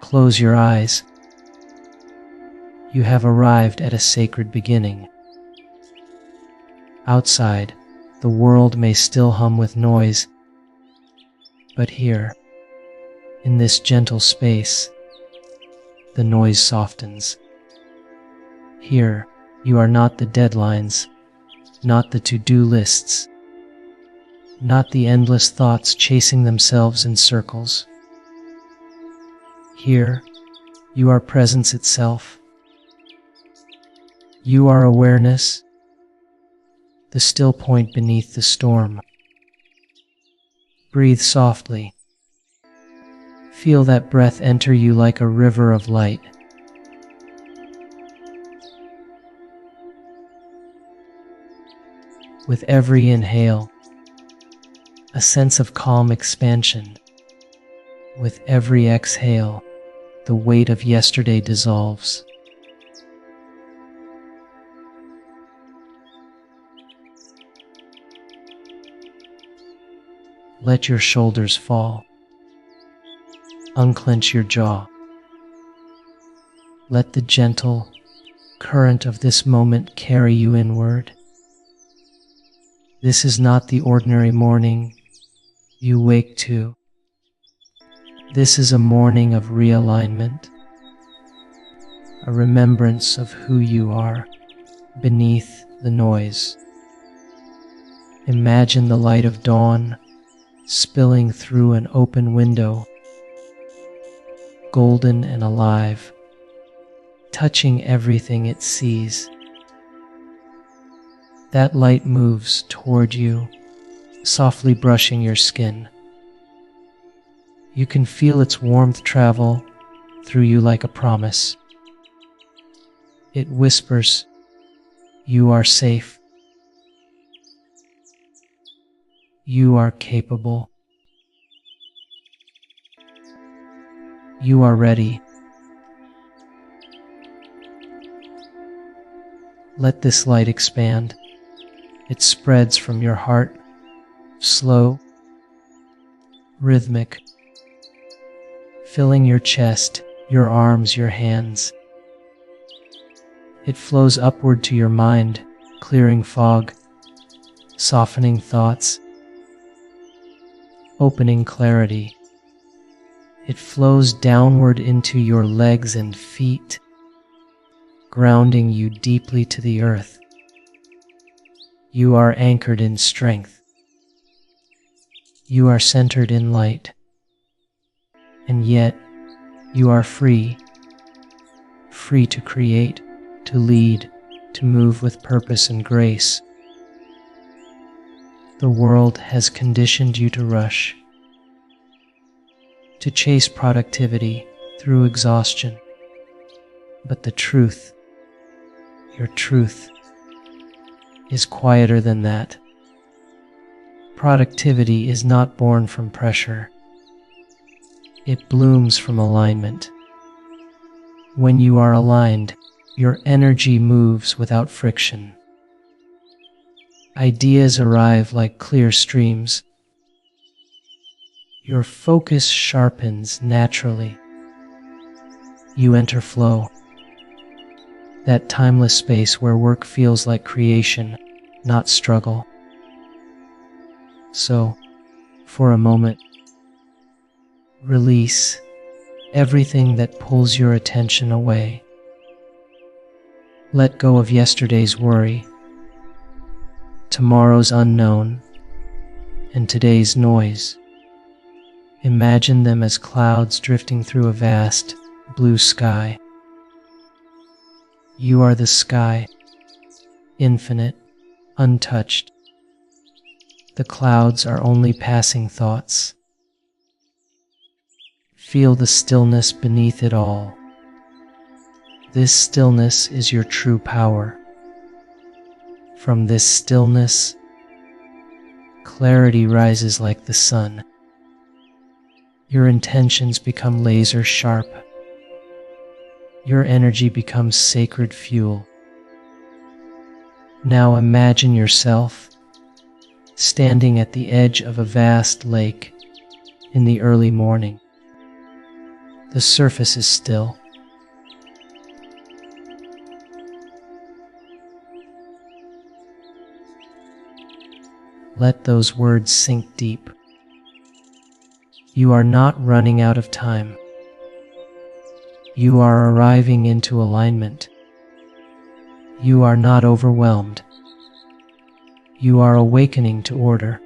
Close your eyes. You have arrived at a sacred beginning. Outside, the world may still hum with noise, but here, in this gentle space, the noise softens. Here, you are not the deadlines, not the to-do lists, not the endless thoughts chasing themselves in circles. Here, you are presence itself. You are awareness, the still point beneath the storm. Breathe softly. Feel that breath enter you like a river of light. With every inhale, a sense of calm expansion. With every exhale, the weight of yesterday dissolves. Let your shoulders fall. Unclench your jaw. Let the gentle current of this moment carry you inward. This is not the ordinary morning you wake to. This is a morning of realignment, a remembrance of who you are beneath the noise. Imagine the light of dawn spilling through an open window, golden and alive, touching everything it sees. That light moves toward you, softly brushing your skin. You can feel its warmth travel through you like a promise. It whispers, "You are safe. You are capable. You are ready." Let this light expand. It spreads from your heart, slow, rhythmic, filling your chest, your arms, your hands. It flows upward to your mind, clearing fog, softening thoughts, opening clarity. It flows downward into your legs and feet, grounding you deeply to the earth. You are anchored in strength. You are centered in light. And yet, you are free. Free to create, to lead, to move with purpose and grace. The world has conditioned you to rush, to chase productivity through exhaustion. But the truth, your truth, is quieter than that. Productivity is not born from pressure. It blooms from alignment. When you are aligned, your energy moves without friction. Ideas arrive like clear streams. Your focus sharpens naturally. You enter flow, that timeless space where work feels like creation, not struggle. So, for a moment, release everything that pulls your attention away. Let go of yesterday's worry, tomorrow's unknown, and today's noise. Imagine them as clouds drifting through a vast blue sky. You are the sky, infinite, untouched. The clouds are only passing thoughts. Feel the stillness beneath it all. This stillness is your true power. From this stillness, clarity rises like the sun. Your intentions become laser sharp. Your energy becomes sacred fuel. Now imagine yourself standing at the edge of a vast lake in the early morning. The surface is still. Let those words sink deep. You are not running out of time. You are arriving into alignment. You are not overwhelmed. You are awakening to order.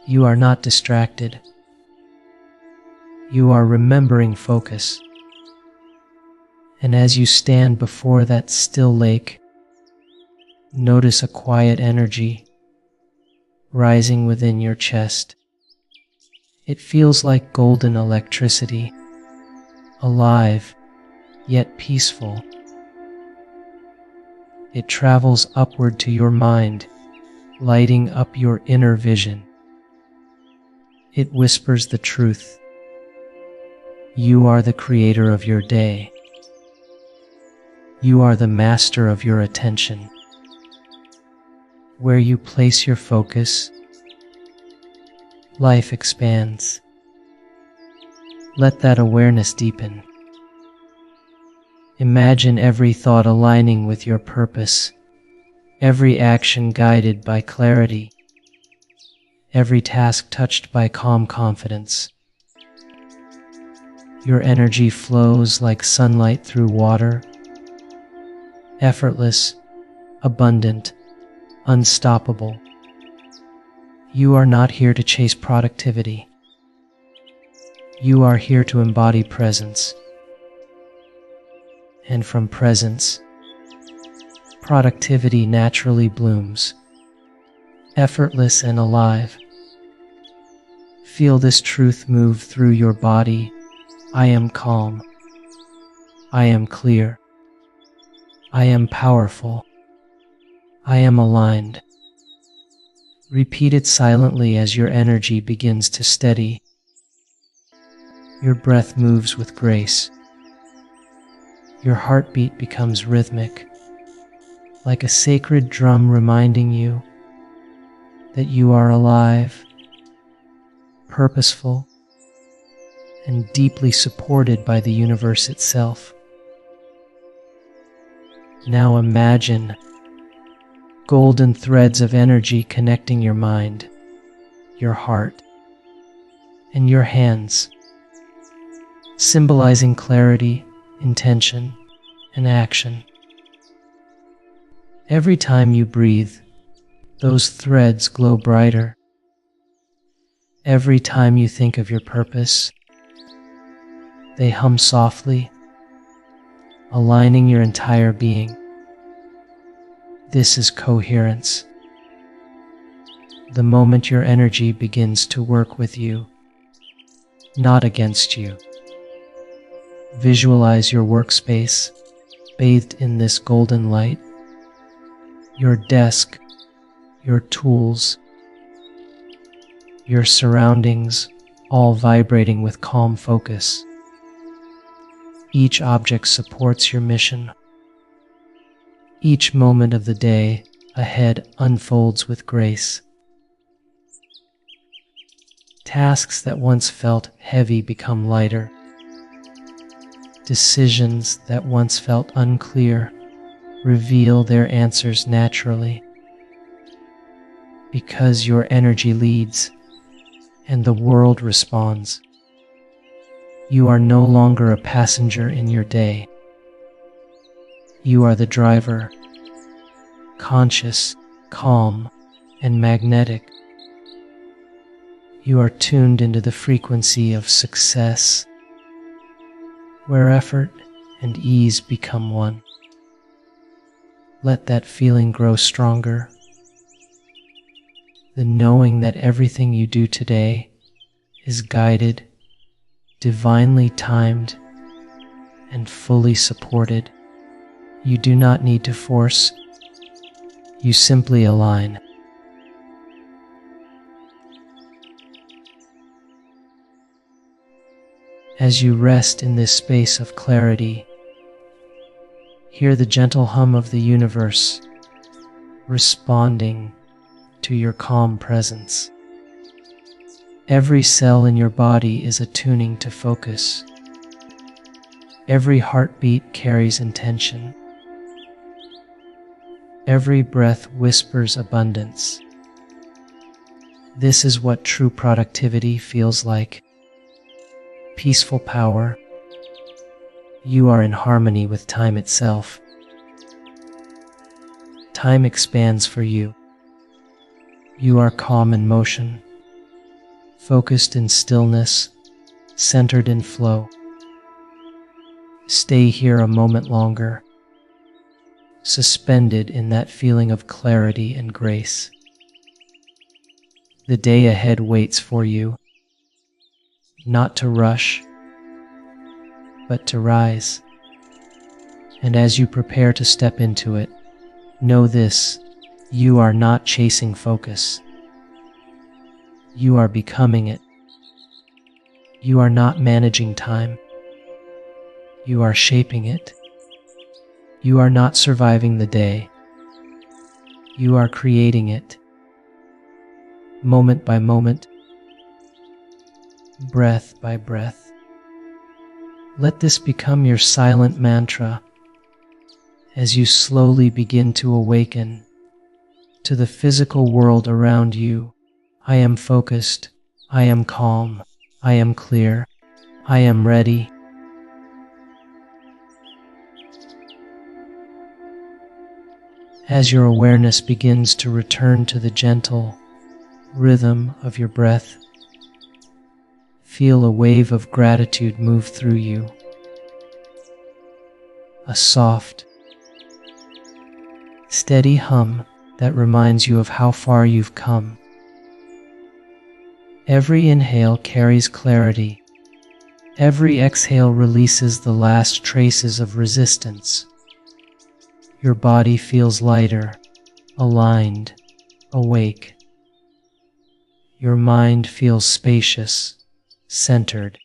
You are not distracted. You are remembering focus. And as you stand before that still lake, notice a quiet energy rising within your chest. It feels like golden electricity, alive yet peaceful. It travels upward to your mind, lighting up your inner vision. It whispers the truth. You are the creator of your day. You are the master of your attention. Where you place your focus, life expands. Let that awareness deepen. Imagine every thought aligning with your purpose, every action guided by clarity, every task touched by calm confidence. Your energy flows like sunlight through water, effortless, abundant, unstoppable. You are not here to chase productivity. You are here to embody presence. And from presence, productivity naturally blooms, effortless and alive. Feel this truth move through your body. I am calm. I am clear. I am powerful. I am aligned. Repeat it silently as your energy begins to steady. Your breath moves with grace. Your heartbeat becomes rhythmic, like a sacred drum reminding you that you are alive, purposeful, and deeply supported by the universe itself. Now imagine golden threads of energy connecting your mind, your heart, and your hands, symbolizing clarity, intention, and action. Every time you breathe, those threads glow brighter. Every time you think of your purpose, they hum softly, aligning your entire being. This is coherence. The moment your energy begins to work with you, not against you. Visualize your workspace bathed in this golden light. Your desk, your tools, your surroundings, all vibrating with calm focus. Each object supports your mission. Each moment of the day ahead unfolds with grace. Tasks that once felt heavy become lighter. Decisions that once felt unclear reveal their answers naturally. Because your energy leads and the world responds. You are no longer a passenger in your day. You are the driver, conscious, calm, and magnetic. You are tuned into the frequency of success, where effort and ease become one. Let that feeling grow stronger. The knowing that everything you do today is guided, divinely timed, and fully supported. You do not need to force. You simply align. As you rest in this space of clarity, hear the gentle hum of the universe responding to your calm presence. Every cell in your body is attuning to focus. Every heartbeat carries intention. Every breath whispers abundance. This is what true productivity feels like. Peaceful power. You are in harmony with time itself. Time expands for you. You are calm in motion, focused in stillness, centered in flow. Stay here a moment longer, suspended in that feeling of clarity and grace. The day ahead waits for you, not to rush, but to rise. And as you prepare to step into it, know this: you are not chasing focus. You are becoming it. You are not managing time. You are shaping it. You are not surviving the day. You are creating it. Moment by moment, breath by breath. Let this become your silent mantra as you slowly begin to awaken to the physical world around you. I am focused. I am calm. I am clear. I am ready. As your awareness begins to return to the gentle rhythm of your breath, feel a wave of gratitude move through you. A soft, steady hum that reminds you of how far you've come. Every inhale carries clarity. Every exhale releases the last traces of resistance. Your body feels lighter, aligned, awake. Your mind feels spacious, centered,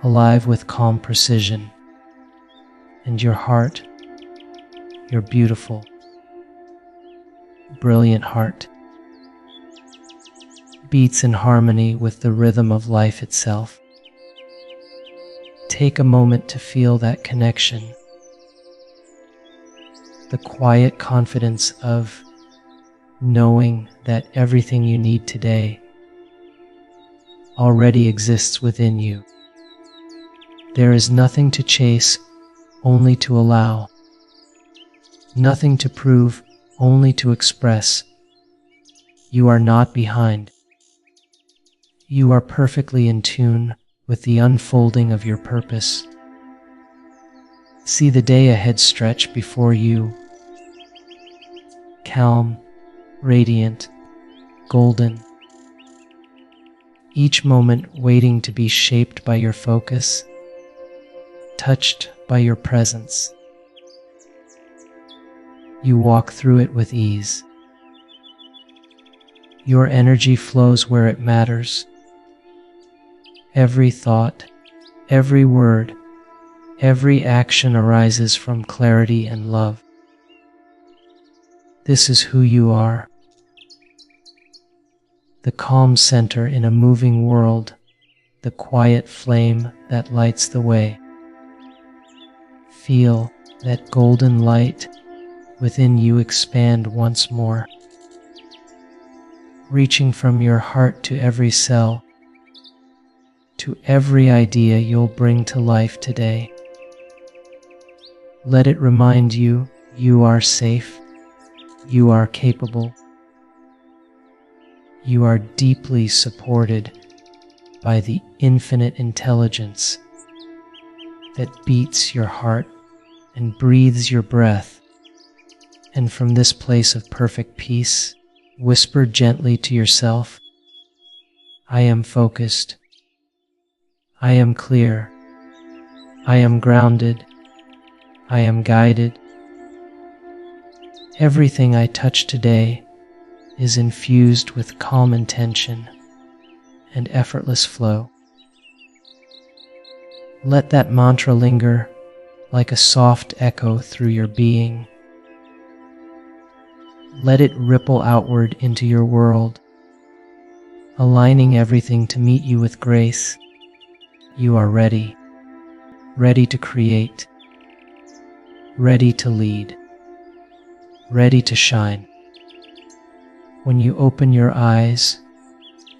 alive with calm precision. And your heart, your beautiful, brilliant heart, beats in harmony with the rhythm of life itself. Take a moment to feel that connection, the quiet confidence of knowing that everything you need today already exists within you. There is nothing to chase, only to allow. Nothing to prove, only to express. You are not behind. You are perfectly in tune with the unfolding of your purpose. See the day ahead stretch before you, calm, radiant, golden. Each moment waiting to be shaped by your focus, touched by your presence. You walk through it with ease. Your energy flows where it matters. Every thought, every word, every action arises from clarity and love. This is who you are. The calm center in a moving world, the quiet flame that lights the way. Feel that golden light within you expand once more, reaching from your heart to every cell, to every idea you'll bring to life today. Let it remind you you are safe, you are capable, you are deeply supported by the infinite intelligence that beats your heart and breathes your breath. And from this place of perfect peace, whisper gently to yourself, I am focused. I am clear. I am grounded. I am guided. Everything I touch today is infused with calm intention and effortless flow. Let that mantra linger like a soft echo through your being. Let it ripple outward into your world, aligning everything to meet you with grace. You are ready, ready to create, ready to lead, ready to shine. When you open your eyes,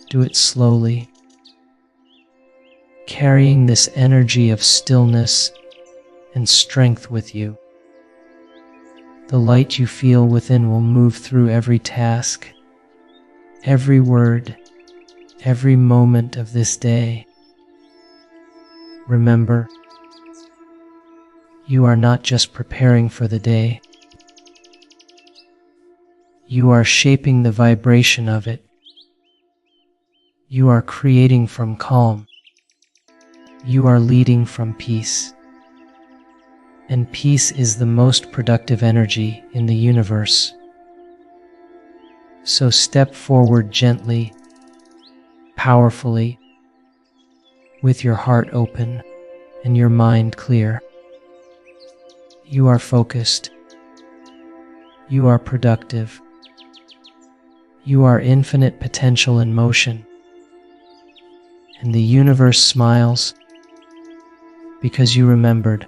do it slowly, carrying this energy of stillness and strength with you. The light you feel within will move through every task, every word, every moment of this day. Remember, you are not just preparing for the day. You are shaping the vibration of it. You are creating from calm. You are leading from peace. And peace is the most productive energy in the universe. So step forward gently, powerfully, with your heart open and your mind clear. You are focused. You are productive. You are infinite potential in motion. And the universe smiles because you remembered.